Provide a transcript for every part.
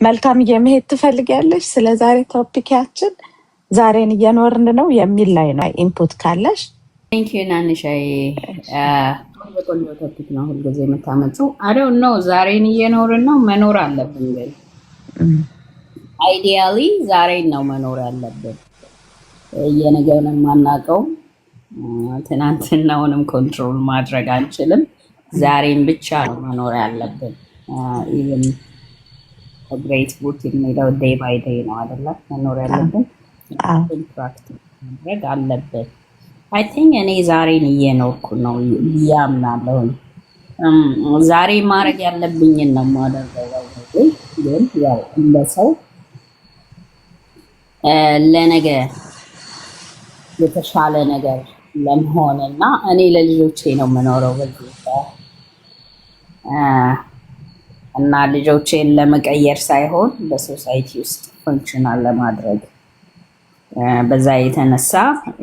መልካም የመሄድ ትፈልጊያለሽ? ስለ ዛሬ ቶፒካችን ዛሬን እየኖርን ነው የሚል ላይ ነው። ኢንፑት ካለሽ ቴንኪዩ ናንሻይ። በቆንጆ ቶፒክ ነው ሁልጊዜ የምታመጪው። አደው ነው ዛሬን እየኖርን ነው መኖር አለብን። ግን አይዲያሊ ዛሬን ነው መኖር ያለብን። የነገውን የማናውቀው ትናንትናውንም ኮንትሮል ማድረግ አንችልም። ዛሬን ብቻ ነው መኖር ያለብን። ኢቨን ግሬት ቡክ የሚለው ዴይ ባይ ዴይ ነው አይደለ? መኖር ያለብን ፕራክቲስ ማድረግ አለብን። አይ ቲንክ እኔ ዛሬን እየኖርኩ ነው ያምናለሁ። ዛሬ ማድረግ ያለብኝን ነው የማደርገው። ግን ያው እንደ ሰው ለነገ የተሻለ ነገር ለመሆንና እኔ ለልጆቼ ነው የምኖረው በዚህ እና ልጆቼን ለመቀየር ሳይሆን በሶሳይቲ ውስጥ ፈንክሽናል ለማድረግ በዛ የተነሳ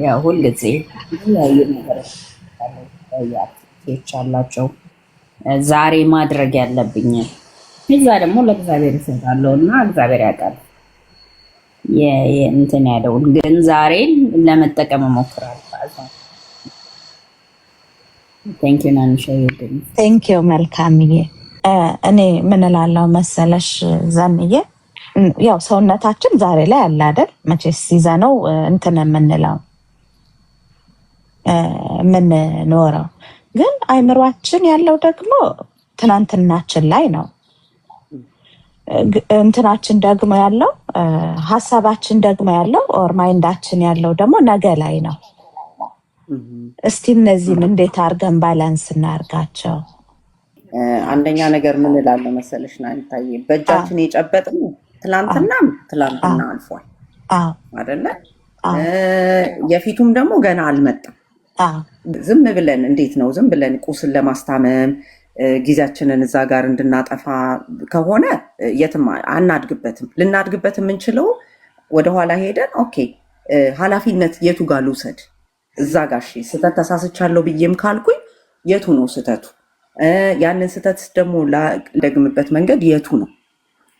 ያው ሁልጊዜ የተለያዩ ነገሮች አላቸው። ዛሬ ማድረግ ያለብኝ እዛ ደግሞ ለእግዚአብሔር እሰጣለሁ እና እግዚአብሔር ያውቃል እንትን ያለውን፣ ግን ዛሬን ለመጠቀም እሞክራለሁ። ቴንኪዩ ናንሻዬ። ቴንኪዩ መልካምዬ። እኔ ምን እላለሁ መሰለሽ ዘንዬ፣ ያው ሰውነታችን ዛሬ ላይ አለ አይደል? መቼስ ይዘነው እንትን የምንለው የምንኖረው፣ ግን አይምሯችን ያለው ደግሞ ትናንትናችን ላይ ነው። እንትናችን ደግሞ ያለው ሀሳባችን ደግሞ ያለው ኦር ማይንዳችን ያለው ደግሞ ነገ ላይ ነው። እስቲ እነዚህን እንዴት አድርገን ባላንስ እናርጋቸው? አንደኛ ነገር ምን እላለሁ መሰለሽ ናንታዬ፣ በእጃችን የጨበጥነው ትላንትና አልፏል አይደለ? የፊቱም ደግሞ ገና አልመጣም። ዝም ብለን እንዴት ነው ዝም ብለን ቁስል ለማስታመም ጊዜያችንን እዛ ጋር እንድናጠፋ ከሆነ የትም አናድግበትም። ልናድግበት የምንችለው ወደኋላ ሄደን ኦኬ ኃላፊነት የቱ ጋር ልውሰድ፣ እዛ ጋር ስህተት ተሳስቻለሁ ብዬም ካልኩኝ የቱ ነው ስህተቱ? ያንን ስህተት ደግሞ ላደግምበት መንገድ የቱ ነው?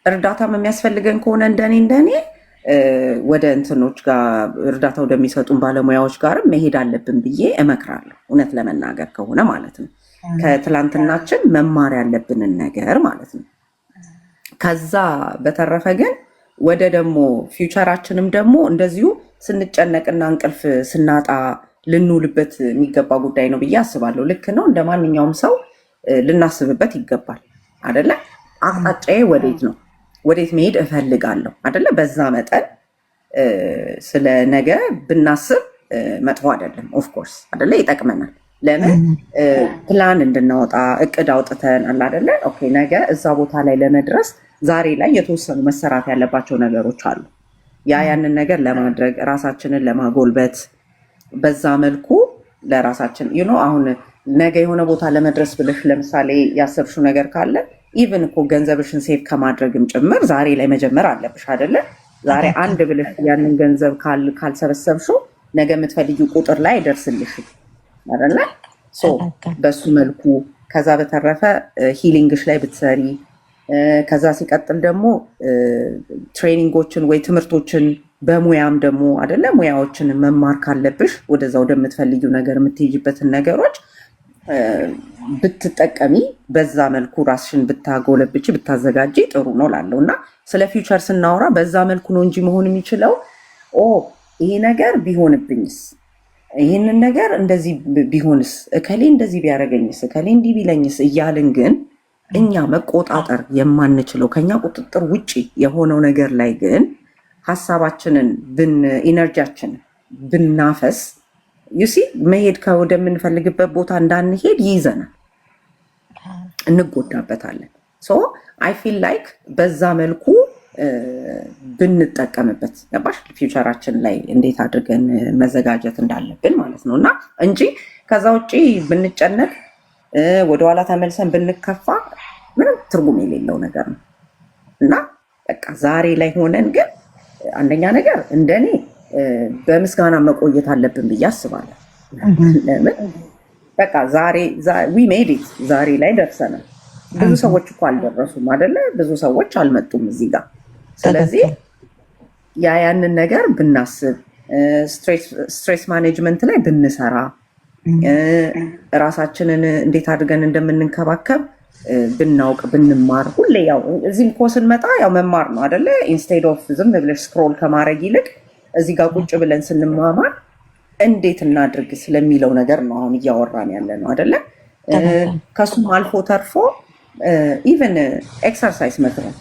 እርዳታም የሚያስፈልገን ከሆነ እንደኔ ወደ እንትኖች ጋር እርዳታ ወደሚሰጡን ባለሙያዎች ጋርም መሄድ አለብን ብዬ እመክራለሁ። እውነት ለመናገር ከሆነ ማለት ነው ከትላንትናችን መማር ያለብንን ነገር ማለት ነው። ከዛ በተረፈ ግን ወደ ደግሞ ፊውቸራችንም ደግሞ እንደዚሁ ስንጨነቅና እንቅልፍ ስናጣ ልንውልበት የሚገባ ጉዳይ ነው ብዬ አስባለሁ። ልክ ነው፣ እንደ ማንኛውም ሰው ልናስብበት ይገባል አደለ? አቅጣጫዬ ወዴት ነው? ወዴት መሄድ እፈልጋለሁ አደለ? በዛ መጠን ስለ ነገ ብናስብ መጥፎ አይደለም። ኦፍኮርስ አደለ? ይጠቅመናል። ለምን ፕላን እንድናወጣ እቅድ አውጥተን አለ አደለ? ኦኬ ነገ እዛ ቦታ ላይ ለመድረስ ዛሬ ላይ የተወሰኑ መሰራት ያለባቸው ነገሮች አሉ። ያንን ነገር ለማድረግ ራሳችንን ለማጎልበት በዛ መልኩ ለራሳችን አሁን ነገ የሆነ ቦታ ለመድረስ ብለሽ ለምሳሌ ያሰብሽው ነገር ካለ ኢቭን እኮ ገንዘብሽን ሴቭ ከማድረግም ጭምር ዛሬ ላይ መጀመር አለብሽ አይደለ? ዛሬ አንድ ብለሽ ያንን ገንዘብ ካልሰበሰብሽው ነገ የምትፈልጊው ቁጥር ላይ አይደርስልሽም አይደለ? በሱ መልኩ ከዛ በተረፈ ሂሊንግሽ ላይ ብትሰሪ፣ ከዛ ሲቀጥል ደግሞ ትሬኒንጎችን ወይ ትምህርቶችን በሙያም ደግሞ አይደለ ሙያዎችን መማር ካለብሽ ወደዛ ወደምትፈልጊው ነገር የምትሄጂበትን ነገሮች ብትጠቀሚ በዛ መልኩ ራስሽን ብታጎለብች ብታዘጋጂ ጥሩ ነው ላለው እና ስለ ፊውቸር ስናወራ በዛ መልኩ ነው እንጂ መሆን የሚችለው ይሄ ነገር ቢሆንብኝስ፣ ይህንን ነገር እንደዚህ ቢሆንስ፣ እከሌ እንደዚህ ቢያደርገኝስ፣ እከሌ እንዲህ ቢለኝስ እያልን ግን እኛ መቆጣጠር የማንችለው ከኛ ቁጥጥር ውጭ የሆነው ነገር ላይ ግን ሀሳባችንን ኢነርጂያችንን ብናፈስ ዩሲ መሄድ ወደምንፈልግበት ቦታ እንዳንሄድ ይይዘናል፣ እንጎዳበታለን። አይ ፊል ላይክ በዛ መልኩ ብንጠቀምበት ገባሽ? ፊውቸራችን ላይ እንዴት አድርገን መዘጋጀት እንዳለብን ማለት ነው እና እንጂ ከዛ ውጭ ብንጨነቅ ወደኋላ ተመልሰን ብንከፋ ምንም ትርጉም የሌለው ነገር ነው እና በቃ ዛሬ ላይ ሆነን ግን አንደኛ ነገር እንደኔ በምስጋና መቆየት አለብን ብዬ አስባለሁ። ለምን በቃ ዛሬ ዊ ሜድ ኢት ዛሬ ላይ ደርሰናል። ብዙ ሰዎች እኮ አልደረሱም አይደለ? ብዙ ሰዎች አልመጡም እዚህ ጋር። ስለዚህ ያንን ነገር ብናስብ፣ ስትሬስ ማኔጅመንት ላይ ብንሰራ፣ ራሳችንን እንዴት አድርገን እንደምንንከባከብ ብናውቅ ብንማር፣ ሁሌ ያው እዚህም እኮ ስንመጣ ያው መማር ነው አይደለ? ኢንስቴድ ኦፍ ዝም ብለሽ ስክሮል ከማድረግ ይልቅ እዚህ ጋር ቁጭ ብለን ስንማማር እንዴት እናድርግ ስለሚለው ነገር ነው አሁን እያወራን ያለ ነው አይደለ? ከሱም አልፎ ተርፎ ኢቨን ኤክሰርሳይዝ መስራት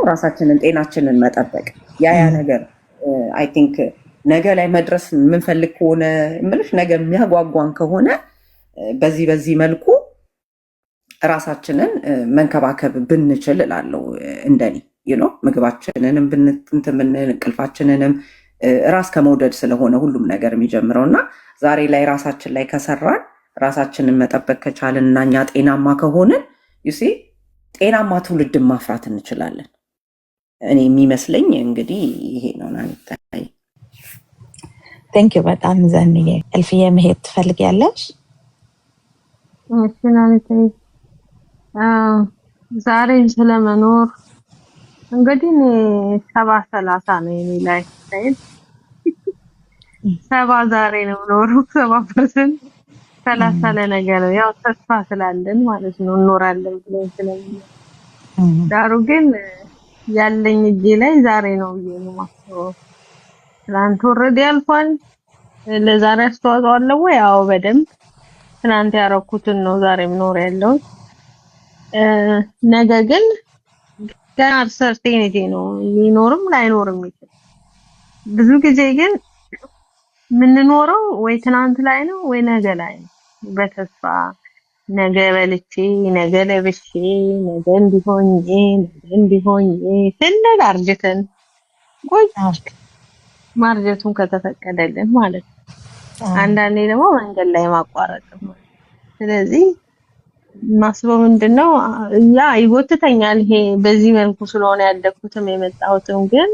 ራሳችንን ጤናችንን መጠበቅ ያ ነገር አይ ቲንክ ነገ ላይ መድረስ የምንፈልግ ከሆነ ምልሽ ነገ የሚያጓጓን ከሆነ በዚህ መልኩ ራሳችንን መንከባከብ ብንችል እላለሁ። እንደኔ ምግባችንንም እንቅልፋችንንም ራስ ከመውደድ ስለሆነ ሁሉም ነገር የሚጀምረው እና ዛሬ ላይ ራሳችን ላይ ከሰራን ራሳችንን መጠበቅ ከቻልን እና እኛ ጤናማ ከሆንን ዩሲ ጤናማ ትውልድን ማፍራት እንችላለን። እኔ የሚመስለኝ እንግዲህ ይሄ ነው። ናንታይ ቴንኪው በጣም ዘንዬ። እልፍዬ መሄድ ትፈልጊያለሽ? እሺ ናንታይ ዛሬ ስለመኖር እንግዲህ 70-30 ነው የኔ ላይ ሳይል 70 ዛሬ ነው ኖረው 70% 30 ለነገ ነው። ያው ተስፋ ስላለን ማለት ነው እንኖራለን ብለን ስለምን ዳሩ ግን ያለኝ እጄ ላይ ዛሬ ነው ብዬ ነው የማስበው። ትናንት ኦልሬዲ አልፏል። ለዛሬ አስተዋጽኦ አለው ወይ? ያው በደንብ ትናንት ያረኩትን ነው ዛሬ ምኖር ያለው። ነገ ግን ገና ሰርቴኒቲ ነው ሊኖርም ላይኖርም ይችላል። ብዙ ጊዜ ግን ምንኖረው ወይ ትናንት ላይ ነው ወይ ነገ ላይ ነው። በተስፋ ነገ በልቼ ነገ ለብሼ ነገ እንዲሆኝ ስንል አርጅተን ማርጀቱን ከተፈቀደልን ማለት ነው። አንዳንዴ ደግሞ መንገድ ላይ ማቋረጥ ነው። ስለዚህ ማስበው ምንድነው ያ ይጎትተኛል። ይሄ በዚህ መልኩ ስለሆነ ያደኩትም የመጣሁትም ግን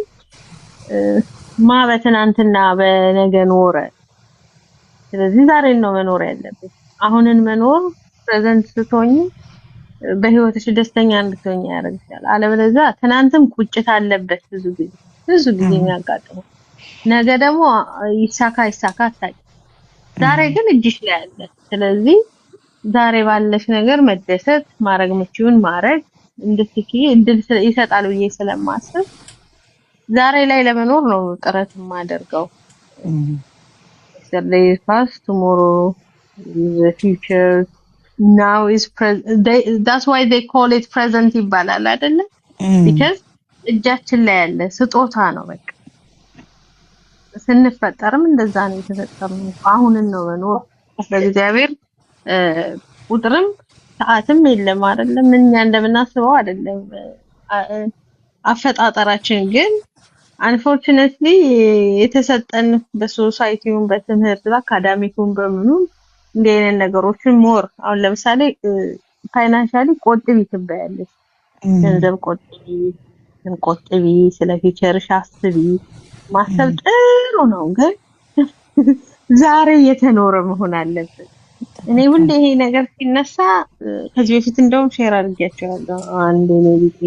በትናንትና በነገ ኖረ። ስለዚህ ዛሬን ነው መኖር ያለብን። አሁንን መኖር ፕሬዘንት ስትሆኚ በህይወትሽ ደስተኛ እንድትሆኚ ያደርግሻል። አለበለዚያ ትናንትም ቁጭት አለበት ብዙ ጊዜ የሚያጋጥመው ነገ ደግሞ ይሳካ አታውቂም። ዛሬ ግን እጅሽ ላይ አለ። ስለዚህ ዛሬ ባለሽ ነገር መደሰት ማድረግ ምቹን ማድረግ እንድትኪ እድል ይሰጣል ብዬ ስለማስብ ዛሬ ላይ ለመኖር ነው ጥረት የማደርገው። yesterday is past, tomorrow is the future, now is present. That's why they call it present ይባላል አይደለ? because እጃችን ላይ ያለ ስጦታ ነው። በቃ ስንፈጠርም እንደዛ ነው የተፈጠርነው። አሁንን ነው መኖር በእግዚአብሔር ቁጥርም ሰዓትም የለም አይደለም። እኛ እንደምናስበው አይደለም አፈጣጠራችን። ግን አንፎርቹኔትሊ የተሰጠን በሶሳይቲውን በትምህርት በአካዳሚኩን በምኑ እንደ አይነት ነገሮችን ሞር አሁን ለምሳሌ ፋይናንሻሊ ቆጥቢ ትባያለሽ። ገንዘብ ቆጥቢ፣ ስለ ፊቸርሽ አስቢ። ማሰብ ጥሩ ነው፣ ግን ዛሬ የተኖረ መሆን አለበት። እኔ ሁሌ ይሄ ነገር ሲነሳ ከዚህ በፊት እንደውም ሼር አድርጌያቸዋለሁ። አንድ ኔቢቲ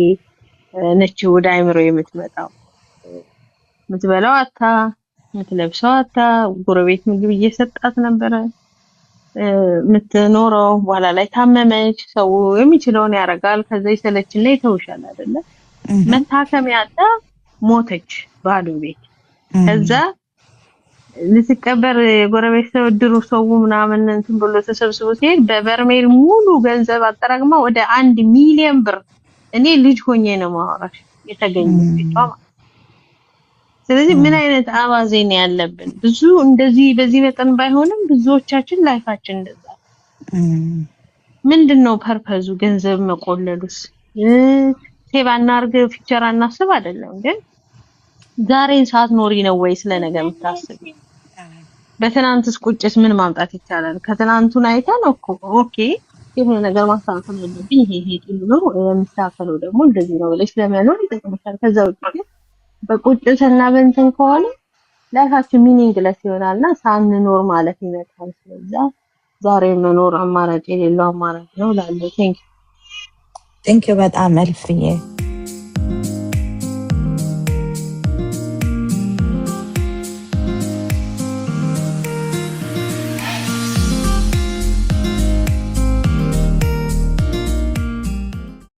ነች ወደ አይምሮ የምትመጣው ምትበላው አታ ምትለብሰው አታ ጎረቤት ምግብ እየሰጣት ነበረ ምትኖረው። በኋላ ላይ ታመመች። ሰው የሚችለውን ያደርጋል። ከዛ ይሰለችና ይተውሻል አይደለ? መታከሚያ አጣ ሞተች ባዶ ቤት። ከዛ ልትቀበር የጎረቤት ሰው ድሩ ሰው ምናምን እንትን ብሎ ተሰብስቦ ሲሄድ በበርሜል ሙሉ ገንዘብ አጠራቅማ ወደ 1 ሚሊዮን ብር እኔ ልጅ ሆኜ ነው ማወራሽ የተገኘው ቤቷ። ስለዚህ ምን አይነት አባዜ ነው ያለብን? ብዙ እንደዚህ በዚህ መጠን ባይሆንም ብዙዎቻችን ላይፋችን እንደዛ። ምንድነው ፐርፐዙ? ገንዘብ መቆለሉስ ሴቭ አናርግ ፊቸር አናስብ አይደለም። ግን ዛሬን ሰዓት ኖሪ ነው ወይ ስለነገ የምታስብ? በትናንትስ ቁጭት ምን ማምጣት ይቻላል? ከትናንቱን አይተን ኦኬ የሆነ ነገር ማስተካከል አለብኝ፣ ይሄ ጥሩ ነው የሚስተካከለው ደግሞ እንደዚህ ነው ብለሽ ለመኖር ይጠቅምሻል። ከዛ ውጪ በቁጭትና በእንትን ከሆነ ላይፋችን ሚኒንግለስ ይሆናልና ሳንኖር ማለት ይመጣል። ስለዚህ ዛሬ መኖር አማራጭ የሌለው አማራጭ ነው ላለው። ቴንክ ቴንክ ዩ በጣም እልፍዬ